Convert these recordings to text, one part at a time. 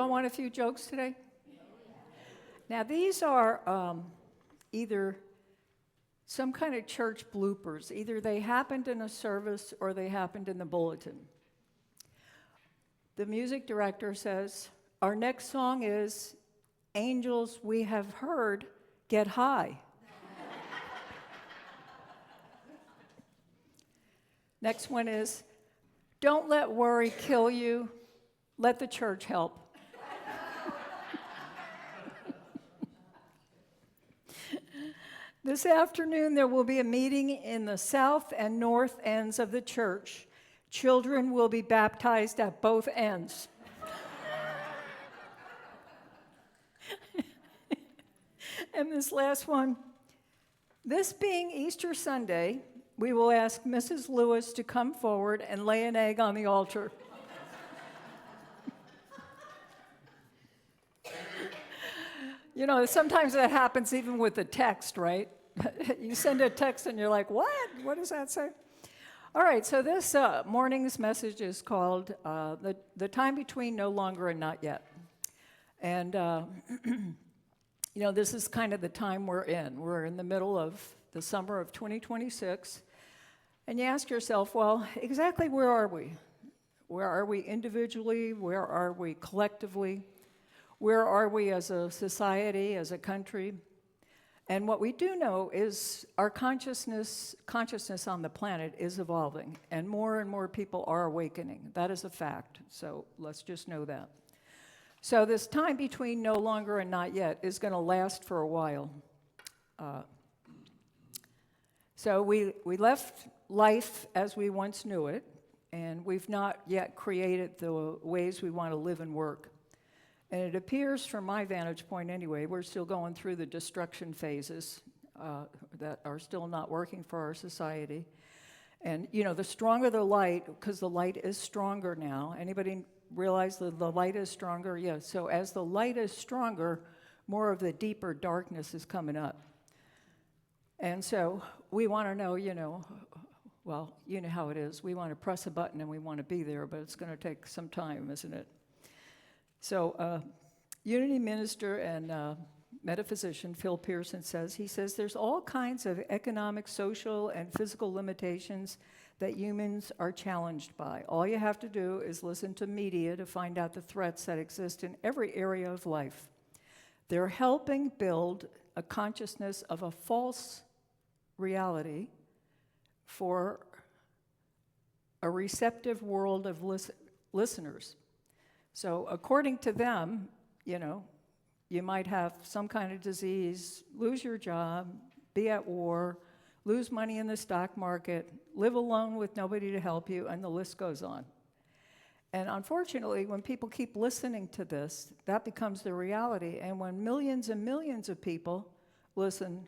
all want a few jokes today? Now, these are either some kind of church bloopers. Either they happened in a service or they happened in the bulletin. The music director says, our next song is Angels We Have Heard Get High. Next one is, don't let worry kill you, let the church help. This afternoon, there will be a meeting in the south and north ends of the church. Children will be baptized at both ends. And this last one, this being Easter Sunday, we will ask Mrs. Lewis to come forward and lay an egg on the altar. You know, sometimes that happens even with the text, right? You send a text and you're like, what? What does that say? All right, so this morning's message is called The Time Between No Longer and Not Yet. And, you know, this is kind of the time we're in. We're in the middle of the summer of 2026. And you ask yourself, well, exactly where are we? Where are we individually? Where are we collectively? Where are we as a society, as a country? And what we do know is our consciousness on the planet is evolving, and more people are awakening. That is a fact, so let's just know that. So this time between no longer and not yet is going to last for a while. So we left life as we once knew it, and we've not yet created the ways we want to live and work. And it appears, from my vantage point anyway, we're still going through the destruction phases that are still not working for our society. And, you know, the stronger the light, because the light is stronger now. Anybody realize that the light is stronger? Yeah, so as the light is stronger, more of the deeper darkness is coming up. And so we want to know, you know, well, you know how it is. We want to press a button and we want to be there, but it's going to take some time, isn't it? So Unity minister and metaphysician Phil Pearson says, there's all kinds of economic, social, and physical limitations that humans are challenged by. All you have to do is listen to media to find out the threats that exist in every area of life. They're helping build a consciousness of a false reality for a receptive world of listeners. So according to them, you know, you might have some kind of disease, lose your job, be at war, lose money in the stock market, live alone with nobody to help you, and the list goes on. And unfortunately, when people keep listening to this, that becomes the reality. And when millions and millions of people listen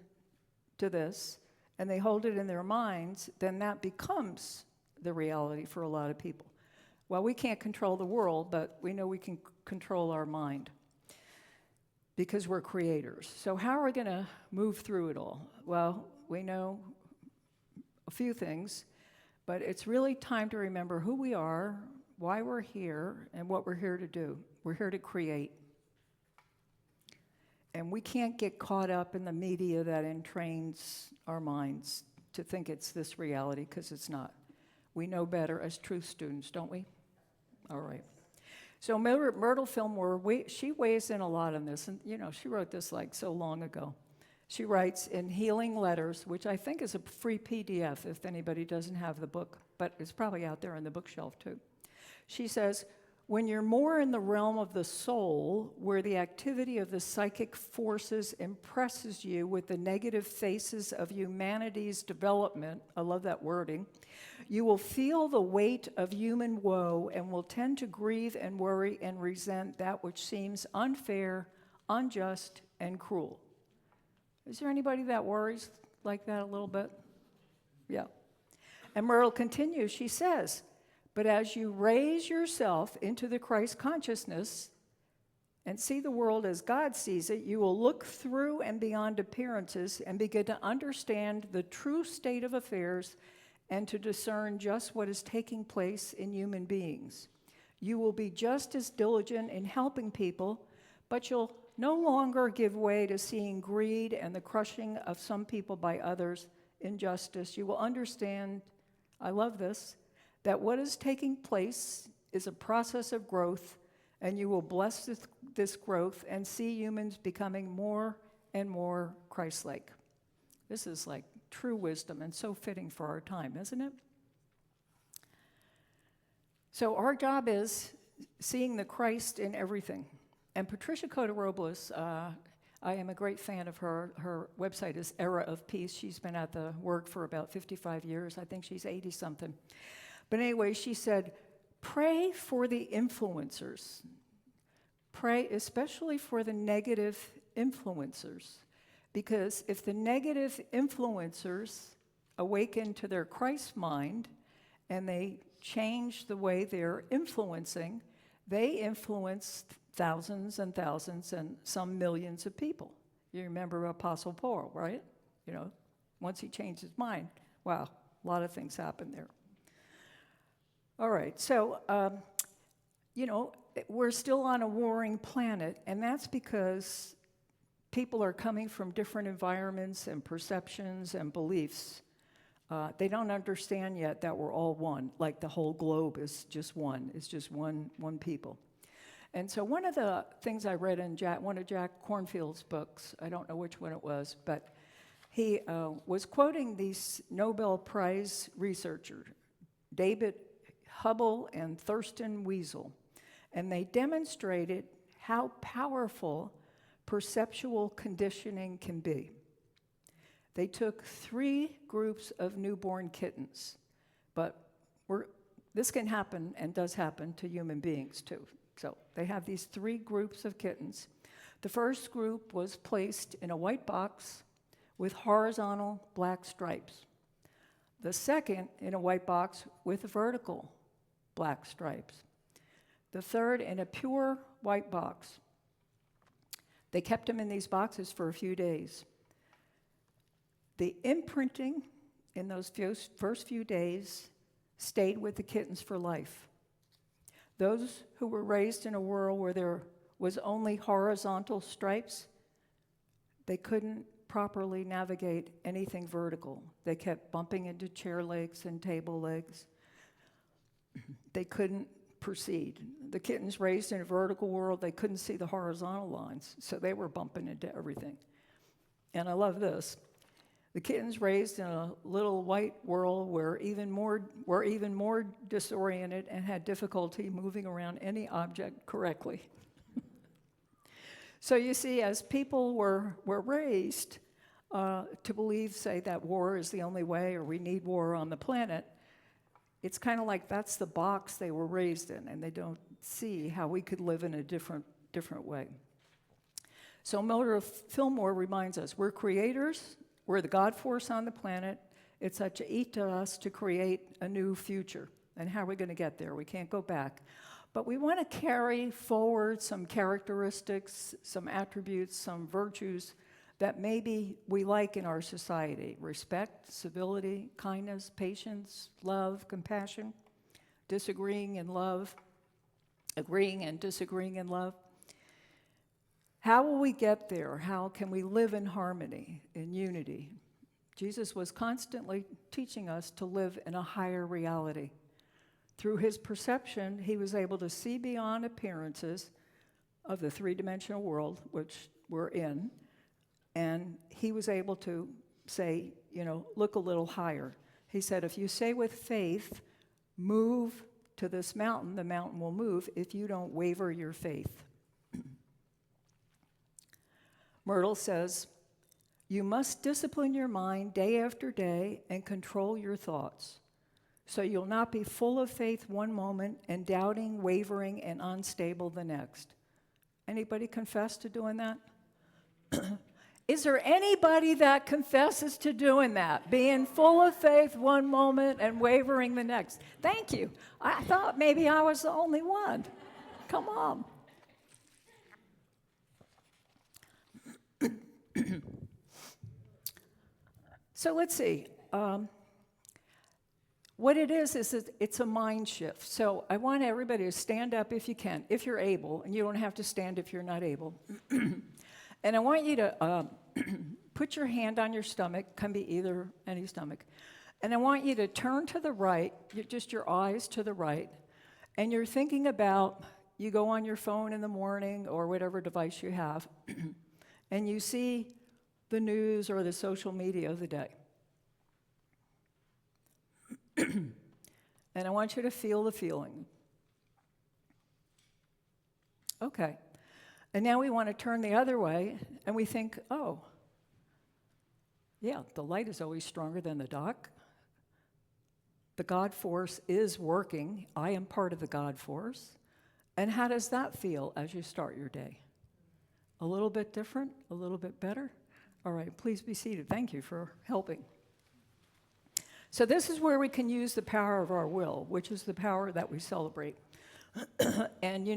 to this, and they hold it in their minds, then that becomes the reality for a lot of people. Well, we can't control the world, but we know we can control our mind because we're creators. So how are we going to move through it all? Well, we know a few things, but it's really time to remember who we are, why we're here, and what we're here to do. We're here to create. And we can't get caught up in the media that entrains our minds to think it's this reality, because it's not. We know better as truth students, don't we? All right. So Myrtle Fillmore, she weighs in a lot on this, and you know, she wrote this like so long ago. She writes in Healing Letters, which I think is a free PDF if anybody doesn't have the book, but it's probably out there on the bookshelf too. She says, when you're more in the realm of the soul, where the activity of the psychic forces impresses you with the negative faces of humanity's development, I love that wording, you will feel the weight of human woe and will tend to grieve and worry and resent that which seems unfair, unjust, and cruel. Is there anybody that worries like that a little bit? Yeah. And Myrtle continues, she says, but as you raise yourself into the Christ consciousness and see the world as God sees it, you will look through and beyond appearances and begin to understand the true state of affairs and to discern just what is taking place in human beings. You will be just as diligent in helping people, but you'll no longer give way to seeing greed and the crushing of some people by others, injustice. You will understand, I love this, that what is taking place is a process of growth, and you will bless this growth and see humans becoming more and more Christ-like. This is like true wisdom and so fitting for our time, isn't it? So our job is seeing the Christ in everything. And Patricia Cota-Robles, I am a great fan of her. Her website is Era of Peace. She's been at the work for about 55 years. I think she's 80-something. But anyway, she said, pray for the influencers. Pray especially for the negative influencers. Because if the negative influencers awaken to their Christ mind and they change the way they're influencing, they influence thousands and thousands and some millions of people. You remember Apostle Paul, right? You know, once he changed his mind, wow, a lot of things happened there. All right, so, we're still on a warring planet, and that's because people are coming from different environments and perceptions and beliefs. They don't understand yet that we're all one, like the whole globe is just one. It's just one people. And so one of the things I read in one of Jack Kornfield's books, I don't know which one it was, but he was quoting these Nobel Prize researchers, David Hubble and Thurston Wiesel, and they demonstrated how powerful perceptual conditioning can be. They took 3 groups of newborn kittens, but this can happen and does happen to human beings too. So they have these 3 groups of kittens. The first group was placed in a white box with horizontal black stripes. The second in a white box with vertical black stripes. The third in a pure white box. They kept them in these boxes for a few days. The imprinting in those first few days stayed with the kittens for life. Those who were raised in a world where there was only horizontal stripes, they couldn't properly navigate anything vertical. They kept bumping into chair legs and table legs. They couldn't proceed. The kittens raised in a vertical world, they couldn't see the horizontal lines, so they were bumping into everything. And I love this. The kittens raised in a little white world were even more disoriented and had difficulty moving around any object correctly. So you see, as people were raised to believe, say, that war is the only way or we need war on the planet, it's kind of like that's the box they were raised in, and they don't see how we could live in a different way. So Mildred Fillmore reminds us, we're creators, we're the God force on the planet. It's up to us to create a new future. And how are we going to get there? We can't go back. But we want to carry forward some characteristics, some attributes, some virtues that maybe we like in our society. Respect, civility, kindness, patience, love, compassion, disagreeing in love, agreeing and disagreeing in love. How will we get there? How can we live in harmony, in unity? Jesus was constantly teaching us to live in a higher reality. Through his perception, he was able to see beyond appearances of the three-dimensional world, which we're in, and he was able to say, look a little higher. He said, if you say with faith, move to this mountain, the mountain will move if you don't waver your faith. Myrtle says, you must discipline your mind day after day and control your thoughts, so you'll not be full of faith one moment and doubting, wavering, and unstable the next. Anybody confess to doing that? Is there anybody that confesses to doing that? Being full of faith one moment and wavering the next? Thank you. I thought maybe I was the only one. Come on. So let's see. What it is it's a mind shift. So I want everybody to stand up if you can, if you're able, and you don't have to stand if you're not able. And I want you to put your hand on your stomach, can be either, any stomach. And I want you to turn to the right, just your eyes to the right, and you're thinking about, you go on your phone in the morning or whatever device you have, and you see the news or the social media of the day. And I want you to feel the feeling. Okay. And now we want to turn the other way, and we think, oh, yeah, the light is always stronger than the dark. The God force is working. I am part of the God force. And how does that feel as you start your day? A little bit different? A little bit better? All right, please be seated. Thank you for helping. So this is where we can use the power of our will, which is the power that we celebrate. And,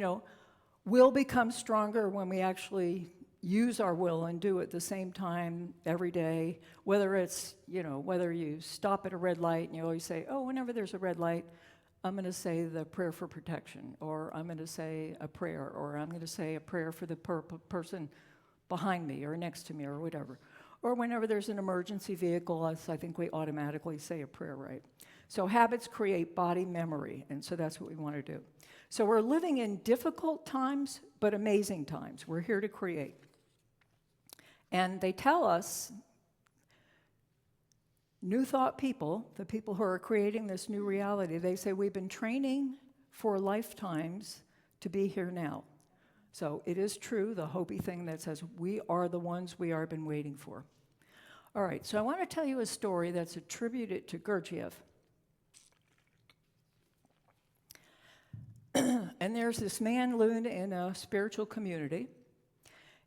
will become stronger when we actually use our will and do it at the same time every day, whether it's, whether you stop at a red light and you always say, oh, whenever there's a red light, I'm going to say the prayer for protection, or I'm going to say a prayer, or I'm going to say a prayer for the person behind me or next to me or whatever. Or whenever there's an emergency vehicle, I think we automatically say a prayer, right? So habits create body memory, and so that's what we want to do. So we're living in difficult times, but amazing times. We're here to create. And they tell us, New Thought people, the people who are creating this new reality, they say we've been training for lifetimes to be here now. So it is true, the Hopi thing that says we are the ones we are been waiting for. All right, so I want to tell you a story that's attributed to Gurdjieff. And there's this man living in a spiritual community.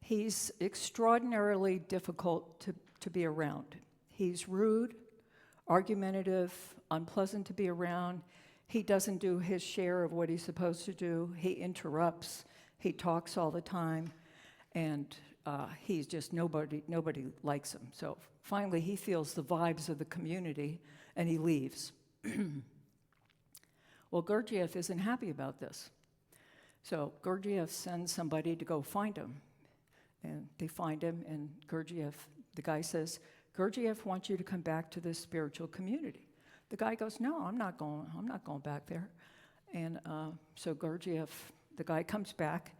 He's extraordinarily difficult to be around. He's rude, argumentative, unpleasant to be around. He doesn't do his share of what he's supposed to do. He interrupts. He talks all the time. And he's just, nobody likes him. So finally, he feels the vibes of the community, and he leaves. Well, Gurdjieff isn't happy about this. So Gurdjieff sends somebody to go find him. And they find him, and Gurdjieff, the guy says, Gurdjieff wants you to come back to this spiritual community. The guy goes, no, I'm not going back there. And so Gurdjieff, the guy comes back,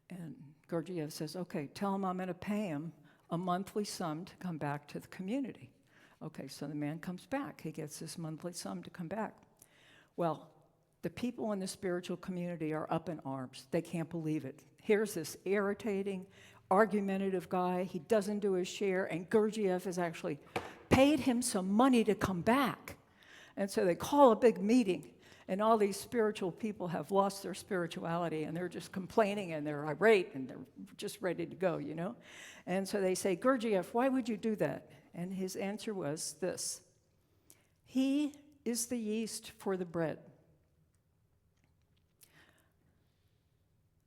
and Gurdjieff says, okay, tell him I'm going to pay him a monthly sum to come back to the community. Okay, so the man comes back. He gets this monthly sum to come back. Well, the people in the spiritual community are up in arms. They can't believe it. Here's this irritating, argumentative guy. He doesn't do his share, and Gurdjieff has actually paid him some money to come back. And so they call a big meeting, and all these spiritual people have lost their spirituality, and they're just complaining, and they're irate, and they're just ready to go, And so they say, Gurdjieff, why would you do that? And his answer was this: he is the yeast for the bread.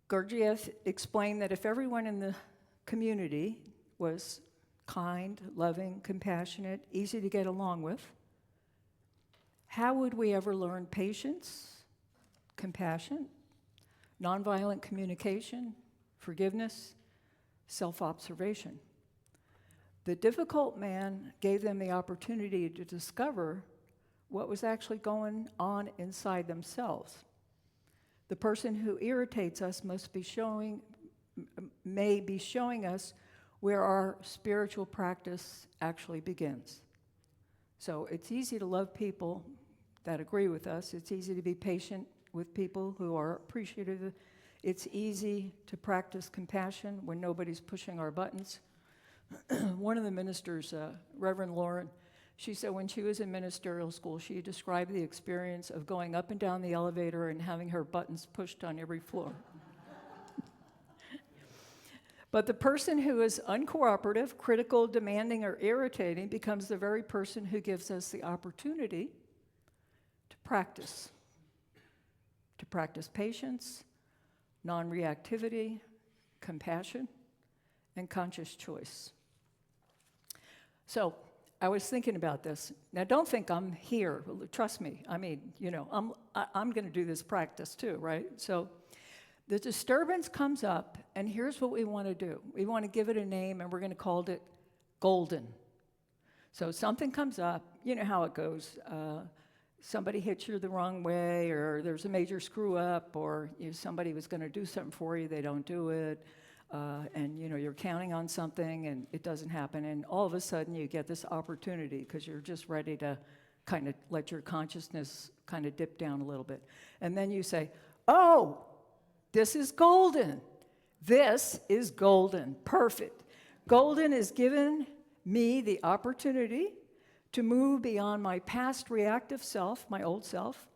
Gurdjieff explained that if everyone in the community was kind, loving, compassionate, easy to get along with, how would we ever learn patience, compassion, nonviolent communication, forgiveness, self-observation? The difficult man gave them the opportunity to discover what was actually going on inside themselves. The person who irritates us may be showing us where our spiritual practice actually begins. So it's easy to love people that agree with us. It's easy to be patient with people who are appreciative. It's easy to practice compassion when nobody's pushing our buttons. One of the ministers, Reverend Lauren, she said when she was in ministerial school, she described the experience of going up and down the elevator and having her buttons pushed on every floor. But the person who is uncooperative, critical, demanding, or irritating becomes the very person who gives us the opportunity to practice patience, non-reactivity, compassion, and conscious choice. So I was thinking about this. Now, don't think I'm here. Trust me. I mean, I'm going to do this practice too, right? So the disturbance comes up, and here's what we want to do. We want to give it a name, and we're going to call it golden. So something comes up. You know how it goes. Somebody hits you the wrong way, or there's a major screw up, or somebody was going to do something for you, they don't do it. And you're counting on something and it doesn't happen, and all of a sudden you get this opportunity because you're just ready to kind of let your consciousness kind of dip down a little bit. And then you say, oh, this is golden. This is golden. Perfect. Golden has given me the opportunity to move beyond my past reactive self, my old self.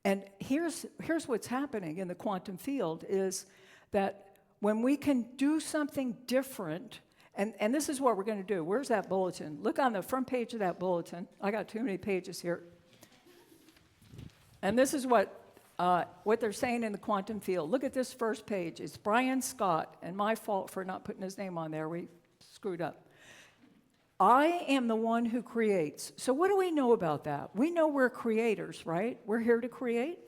And here's what's happening in the quantum field is that when we can do something different, and this is what we're going to do. Where's that bulletin? Look on the front page of that bulletin. I got too many pages here. And this is what they're saying in the quantum field. Look at this first page. It's Brian Scott, and my fault for not putting his name on there. We screwed up. I am the one who creates. So what do we know about that? We know we're creators, right? We're here to create.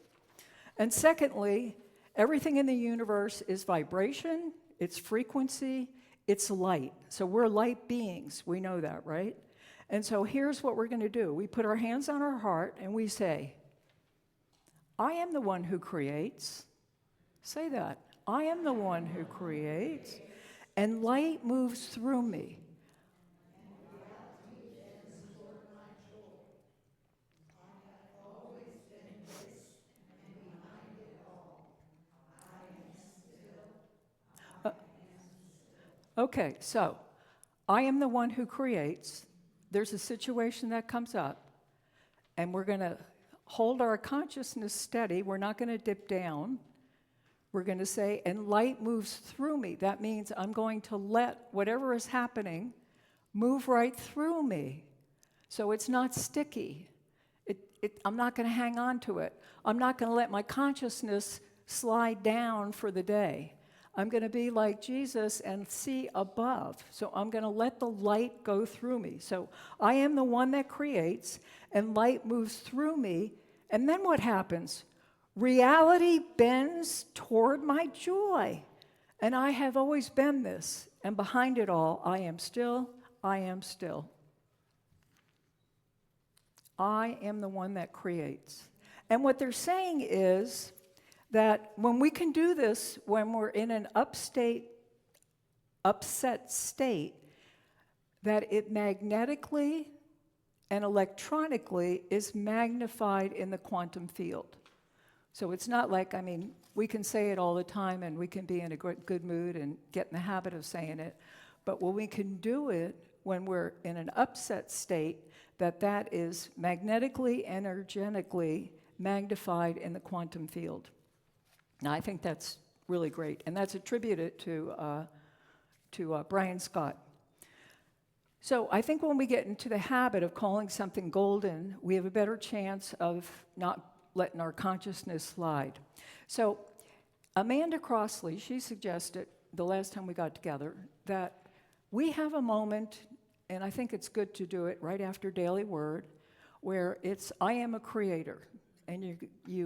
And secondly, everything in the universe is vibration, it's frequency, it's light. So we're light beings. We know that, right? And so here's what we're going to do. We put our hands on our heart and we say, I am the one who creates. Say that. I am the one who creates. And light moves through me. Okay, so I am the one who creates. There's a situation that comes up, and we're going to hold our consciousness steady. We're not going to dip down. We're going to say, and light moves through me. That means I'm going to let whatever is happening move right through me. So it's not sticky. I'm not going to hang on to it. I'm not going to let my consciousness slide down for the day. I'm going to be like Jesus and see above. So I'm going to let the light go through me. So I am the one that creates, and light moves through me. And then what happens? Reality bends toward my joy. And I have always been this. And behind it all, I am still, I am still. I am the one that creates. And what they're saying is that when we can do this, when we're in an upset state, that it magnetically and electronically is magnified in the quantum field. So it's not like, we can say it all the time and we can be in a good mood and get in the habit of saying it, but when we can do it when we're in an upset state, that is magnetically, energetically magnified in the quantum field. Now, I think that's really great, and that's attributed to Brian Scott. So I think when we get into the habit of calling something golden, we have a better chance of not letting our consciousness slide. So Amanda Crossley, she suggested the last time we got together that we have a moment, and I think it's good to do it right after Daily Word, where it's, I am a creator. And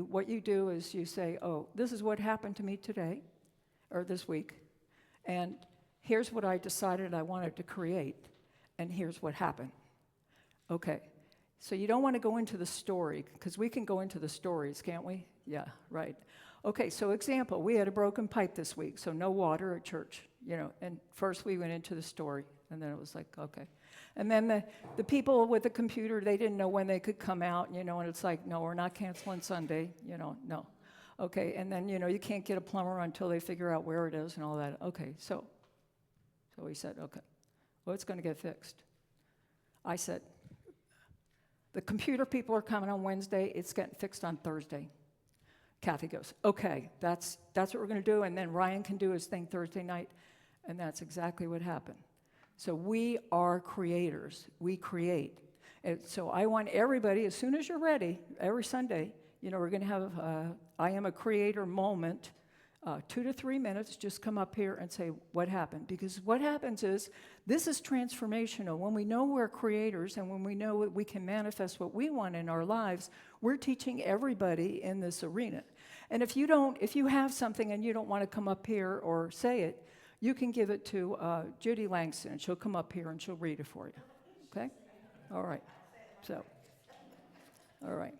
what you do is you say, oh, this is what happened to me today, or this week, and here's what I decided I wanted to create, and here's what happened. Okay, so you don't want to go into the story, because we can go into the stories, can't we? Yeah, right. Okay, so example, we had a broken pipe this week, so no water at church, and first we went into the story, and then it was like, okay. And then the people with the computer, they didn't know when they could come out, and it's like, no, we're not canceling Sunday, no. Okay, and then, you can't get a plumber until they figure out where it is and all that. Okay, so we said, okay, well, it's going to get fixed. I said, the computer people are coming on Wednesday, it's getting fixed on Thursday. Kathy goes, okay, that's what we're going to do, and then Ryan can do his thing Thursday night, and that's exactly what happened. So we are creators. We create. And so I want everybody, as soon as you're ready, every Sunday, we're going to have I am a creator moment 2 to 3 minutes, just come up here and say what happened. Because what happens is, this is transformational. When we know we're creators and when we know that we can manifest what we want in our lives, we're teaching everybody in this arena. And if you have something and you don't want to come up here or say it, you can give it to Judy Langston, and she'll come up here and she'll read it for you. Okay? All right. All right.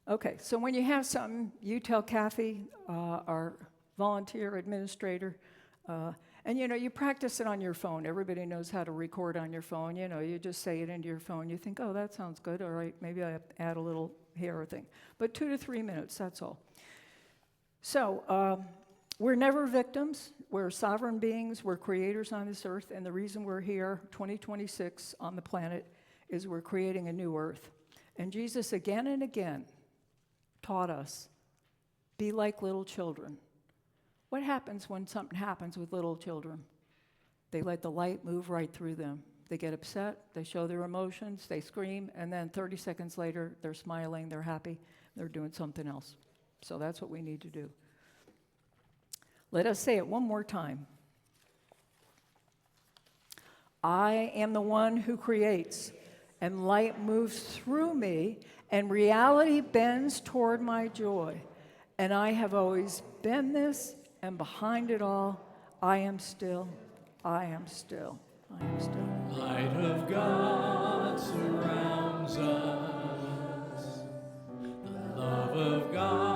Okay, so when you have something, you tell Kathy, our volunteer administrator, and you practice it on your phone. Everybody knows how to record on your phone. You just say it into your phone. You think, oh, that sounds good. All right, maybe I add a little here or thing. But 2 to 3 minutes, that's all. So we're never victims. We're sovereign beings. We're creators on this earth. And the reason we're here, 2026, on the planet, is we're creating a new earth. And Jesus, again and again, taught us, be like little children. What happens when something happens with little children? They let the light move right through them. They get upset, they show their emotions, they scream, and then 30 seconds later, they're smiling, they're happy, they're doing something else. So that's what we need to do. Let us say it one more time. I am the one who creates, and light moves through me, and reality bends toward my joy. And I have always been this, and behind it all, I am still, I am still, I am still. Light of God surrounds us. The love of God